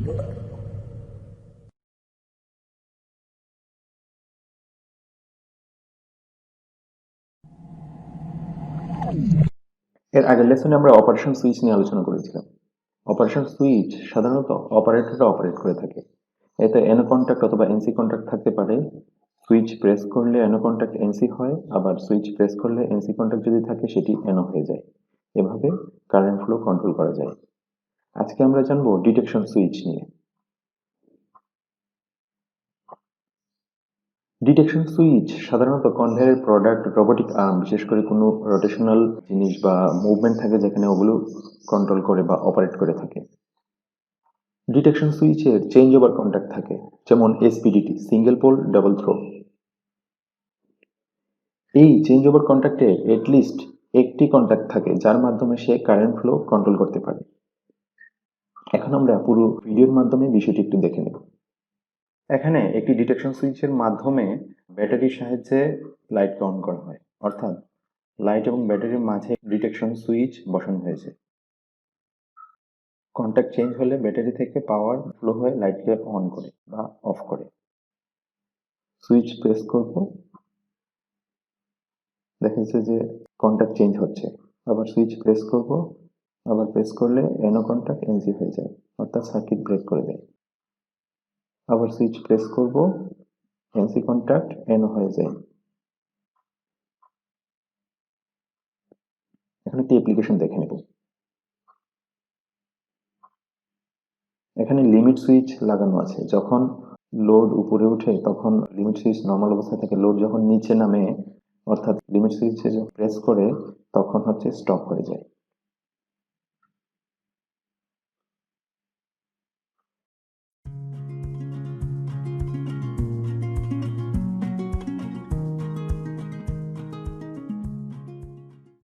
এর আগের লেসনে আমরা অপারেশন সুইচ নিয়ে আলোচনা করেছিলাম। অপারেশন সুইচ সাধারণত অপারেটররা অপারেট করে থাকে। এতে এনো কন্ট্যাক্ট অথবা এনসি কন্ট্যাক্ট থাকতে পারে। সুইচ প্রেস করলে এনো কন্ট্যাক্ট এনসি হয়, আবার সুইচ প্রেস করলে এনসি কন্ট্যাক্ট যদি থাকে সেটি এনো হয়ে যায়। এভাবে কারেন্ট ফ্লো কন্ট্রোল করা যায়। আজকে আমরা জানবো ডিটেকশন সুইচ নিয়ে। ডিটেকশন সুইচ সাধারণত কনভেয়ারের প্রোডাক্ট, রোবোটিক আর্ম, বিশেষ করে কোনো রোটেশনাল জিনিস বা মুভমেন্ট থাকে যেখানে ওগুলো কন্ট্রোল করে বা অপারেট করে থাকে। ডিটেকশন সুইচের চেঞ্জ ওভার কন্ট্যাক্ট থাকে, যেমন এসপিডিটি, সিঙ্গেল পোল ডাবল থ্রো। এই চেঞ্জ ওভার কন্ট্যাক্টে এটলিস্ট একটি কন্ট্যাক্ট থাকে যার মাধ্যমে সে কারেন্ট ফ্লো কন্ট্রোল করতে পারে। এখন আমরা পুরো ভিডিওর মাধ্যমে বিষয়টি একটু দেখে নেব। এখানে একটি ডিটেকশন সুইচের মাধ্যমে ব্যাটারির সাহায্যে লাইটকে অন করা হয়, অর্থাৎ লাইট এবং ব্যাটারির মাঝে ডিটেকশন সুইচ বসানো হয়েছে। কন্ট্যাক্ট চেঞ্জ হলে ব্যাটারি থেকে পাওয়ার ফ্লো হয়ে লাইটকে অন করে বা অফ করে। সুইচ প্রেস করব, দেখা যাচ্ছে যে কন্ট্যাক্ট চেঞ্জ হচ্ছে। আবার সুইচ প্রেস করব, আবার প্রেস করলে এনো কন্ট্যাক্ট এনসি হয়ে যায়, অর্থাৎ সার্কিট ব্রেক করে দেয়। আবার সুইচ প্রেস করব, এনসি কন্ট্যাক্ট এনো হয়ে যায়। এখন একটি অ্যাপ্লিকেশন দেখে নেব। এখানে লিমিট সুইচ লাগানো আছে। যখন লোড উপরে উঠে তখন লিমিট সুইচ নর্মাল অবস্থায় থাকে, লোড যখন নিচে নামে অর্থাৎ লিমিট সুইচে প্রেস করে তখন হচ্ছে স্টপ হয়ে যায়।